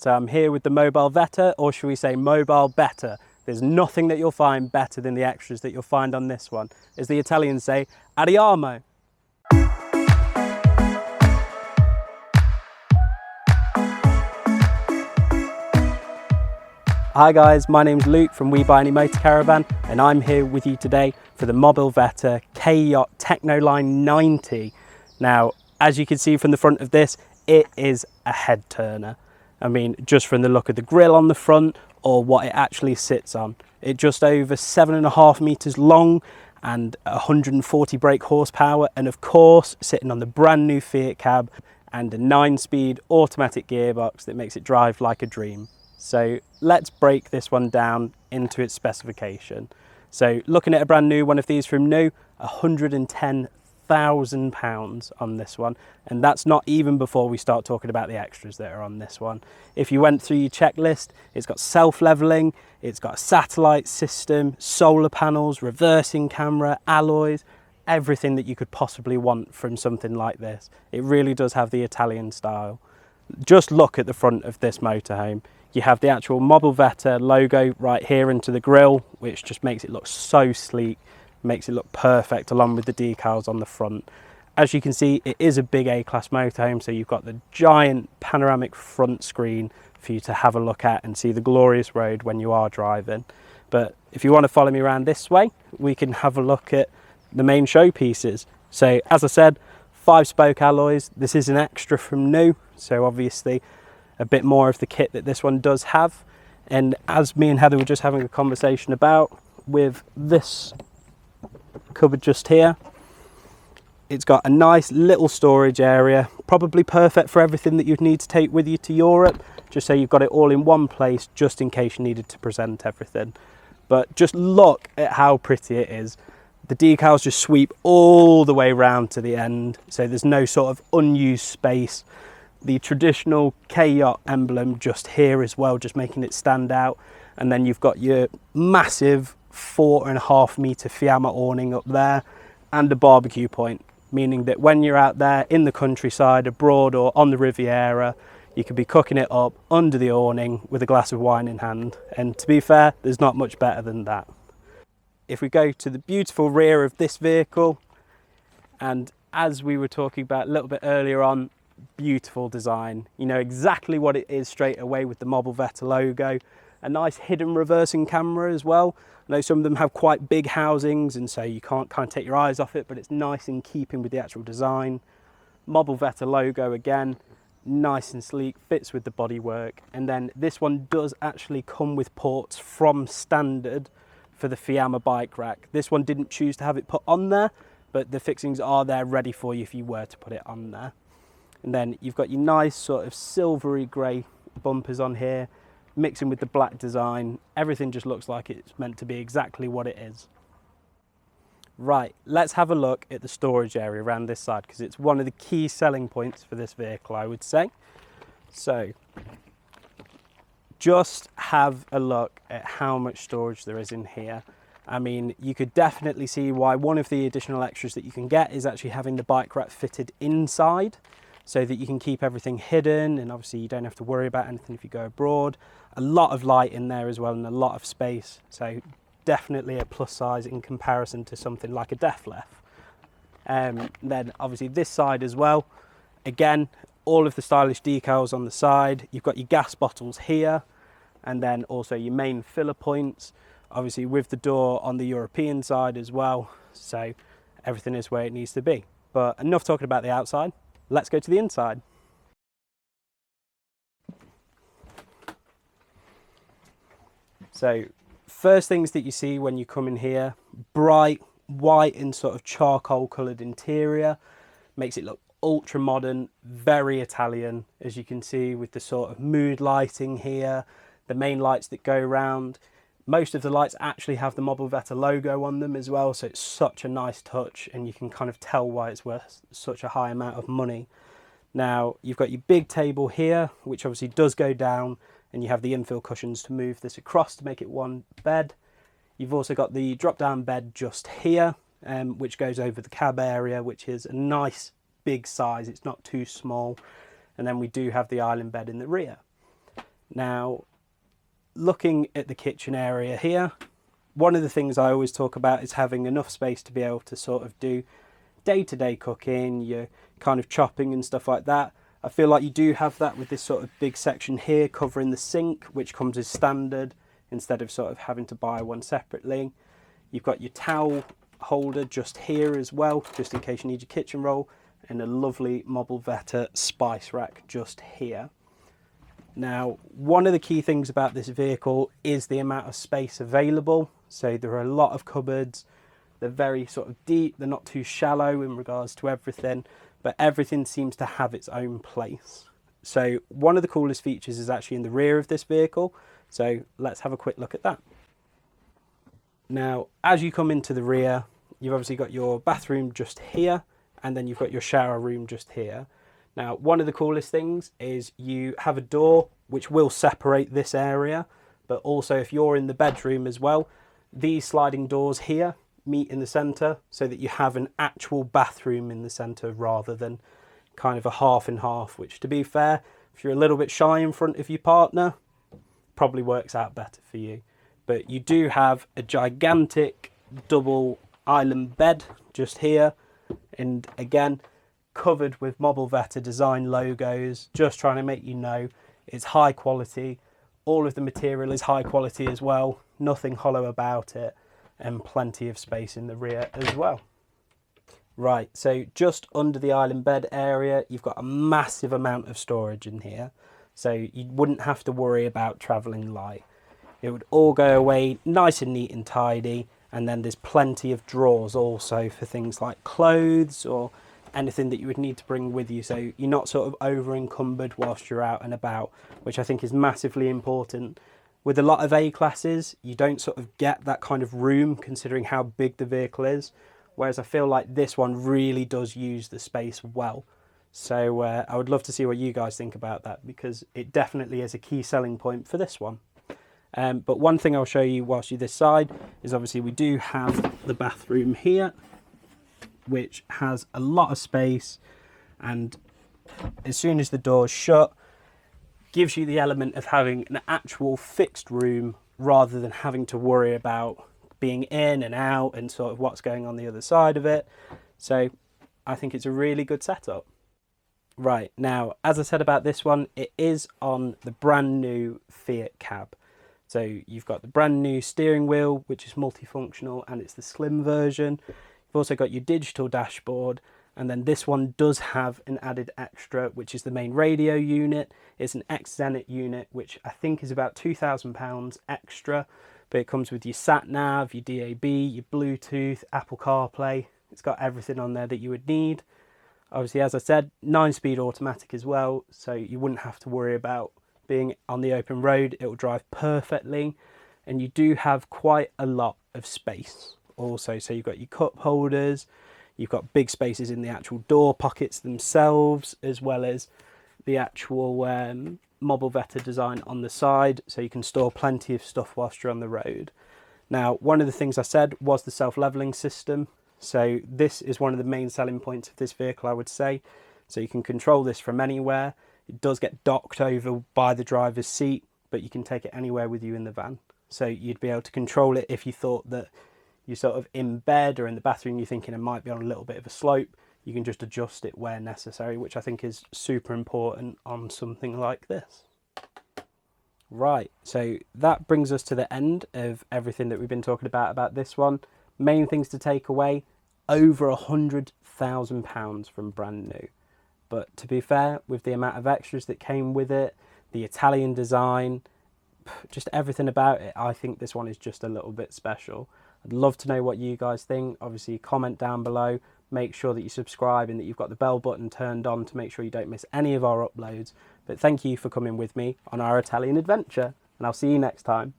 So I'm here with the Mobilvetta, or should we say Mobilvetta. There's nothing that you'll find better than the extras that you'll find on this one. As the Italians say, Andiamo. Hi guys, my name's Luke from We Buy Any Motor Caravan, and I'm here with you today for the Mobilvetta K-Yacht Tekno Line 90. Now, as you can see from the front of this, it is a head turner. I mean, just from the look of the grille on the front or what it actually sits on. It's just over 7.5 meters long and 140 brake horsepower, and of course, sitting on the brand new Fiat cab and a 9-speed automatic gearbox that makes it drive like a dream. So let's break this one down into its specification. So looking at a brand new one of these from new, £110,000 on this one, and that's not even before we start talking about the extras that are on this one. If you went through your checklist, it's got self-leveling, it's got a satellite system, solar panels, reversing camera, alloys, everything that you could possibly want from something like this. It really does have the Italian style. Just look at the front of this motorhome. You have the actual Mobilvetta logo right here into the grille, which just makes it look so sleek, makes it look perfect along with the decals on the front. As you can see, it is a big A-class motorhome, so you've got the giant panoramic front screen for you to have a look at and see the glorious road when you are driving. But if you want to follow me around this way, we can have a look at the main showpieces. So as I said, 5-spoke alloys. This is an extra from new, so obviously a bit more of the kit that this one does have. And as me and Heather were just having a conversation about, with this cupboard just here, it's got a nice little storage area, probably perfect for everything that you'd need to take with you to Europe, just so you've got it all in one place, just in case you needed to present everything. But just look at how pretty it is. The decals just sweep all the way round to the end, so there's no sort of unused space. The traditional K-Yacht emblem just here as well, just making it stand out. And then you've got your massive 4.5 meter Fiamma awning up there and a barbecue point, meaning that when you're out there in the countryside, abroad or on the Riviera, you could be cooking it up under the awning with a glass of wine in hand. And to be fair, there's not much better than that. If we go to the beautiful rear of this vehicle, and as we were talking about a little bit earlier on, beautiful design. You know exactly what it is straight away with the Mobilvetta logo. A nice hidden reversing camera as well. I know some of them have quite big housings, and so you can't kind of take your eyes off it, but it's nice in keeping with the actual design. Mobilvetta logo again, nice and sleek, fits with the bodywork. And then this one does actually come with ports from standard for the Fiamma bike rack. This one didn't choose to have it put on there, but the fixings are there ready for you if you were to put it on there. And then you've got your nice sort of silvery grey bumpers on here, mixing with the black design. Everything just looks like it's meant to be exactly what it is. Right, let's have a look at the storage area around this side, because it's one of the key selling points for this vehicle, I would say. So, just have a look at how much storage there is in here. I mean, you could definitely see why one of the additional extras that you can get is actually having the bike rack fitted inside, so that you can keep everything hidden, and obviously you don't have to worry about anything if you go abroad. A lot of light in there as well, and a lot of space, so definitely a plus size in comparison to something like a Deflef. Then obviously this side as well, again, all of the stylish decals on the side. You've got your gas bottles here, and then also your main filler points, obviously with the door on the European side as well, so everything is where it needs to be. But enough talking about the outside. Let's go to the inside. So first things that you see when you come in here, bright white and sort of charcoal coloured interior, makes it look ultra modern, very Italian, as you can see with the sort of mood lighting here, the main lights that go around. Most of the lights actually have the Mobilvetta logo on them as well, so it's such a nice touch, and you can kind of tell why it's worth such a high amount of money. Now, you've got your big table here, which obviously does go down, and you have the infill cushions to move this across to make it one bed. You've also got the drop-down bed just here, which goes over the cab area, which is a nice big size. It's not too small. And then we do have the island bed in the rear. Now, looking at the kitchen area here, one of the things I always talk about is having enough space to be able to sort of do day-to-day cooking, your kind of chopping and stuff like that. I feel like you do have that with this sort of big section here covering the sink, which comes as standard instead of sort of having to buy one separately. You've got your towel holder just here as well, just in case you need your kitchen roll, and a lovely Mobilvetta spice rack just here. Now, one of the key things about this vehicle is the amount of space available. So there are a lot of cupboards. They're very sort of deep. They're not too shallow in regards to everything, but everything seems to have its own place. So one of the coolest features is actually in the rear of this vehicle. So let's have a quick look at that. Now, as you come into the rear, you've obviously got your bathroom just here, and then you've got your shower room just here. Now, one of the coolest things is you have a door which will separate this area, but also if you're in the bedroom as well, these sliding doors here meet in the center so that you have an actual bathroom in the center rather than kind of a half and half, which, to be fair, if you're a little bit shy in front of your partner, probably works out better for you. But you do have a gigantic double island bed just here, and again, covered with Mobilvetta design logos, just trying to make you know it's high quality. All of the material is high quality as well, nothing hollow about it, and plenty of space in the rear as well. Right, so just under the island bed area, you've got a massive amount of storage in here, so you wouldn't have to worry about traveling light. It would all go away nice and neat and tidy, and then there's plenty of drawers also for things like clothes or anything that you would need to bring with you, so you're not sort of over encumbered whilst you're out and about, which I think is massively important. With a lot of A-classes, you don't sort of get that kind of room considering how big the vehicle is, whereas I feel like this one really does use the space well. So I would love to see what you guys think about that, because it definitely is a key selling point for this one. But one thing I'll show you whilst you're this side is obviously we do have the bathroom here, which has a lot of space, and as soon as the door's shut, gives you the element of having an actual fixed room rather than having to worry about being in and out and sort of what's going on the other side of it. So I think it's a really good setup. Right, now, as I said about this one, it is on the brand new Fiat cab. So you've got the brand new steering wheel, which is multifunctional, and it's the slim version. You've also got your digital dashboard, and then this one does have an added extra, which is the main radio unit. It's an X-Zenit unit, which I think is about £2,000 extra, but it comes with your sat-nav, your DAB, your Bluetooth, Apple CarPlay. It's got everything on there that you would need. Obviously, as I said, 9-speed automatic as well, so you wouldn't have to worry about being on the open road. It will drive perfectly, and you do have quite a lot of space also. So you've got your cup holders, you've got big spaces in the actual door pockets themselves, as well as the actual Mobilvetta design on the side, so you can store plenty of stuff whilst you're on the road. Now, one of the things I said was the self-leveling system. So this is one of the main selling points of this vehicle, I would say. So you can control this from anywhere. It does get docked over by the driver's seat, but you can take it anywhere with you in the van. So you'd be able to control it if you thought that you're sort of in bed or in the bathroom, you're thinking it might be on a little bit of a slope. You can just adjust it where necessary, which I think is super important on something like this. Right, so that brings us to the end of everything that we've been talking about this one. Main things to take away: over £100,000 from brand new. But to be fair, with the amount of extras that came with it, the Italian design, just everything about it, I think this one is just a little bit special. I'd love to know what you guys think. Obviously, comment down below. Make sure that you subscribe and that you've got the bell button turned on to make sure you don't miss any of our uploads. But thank you for coming with me on our Italian adventure, and I'll see you next time.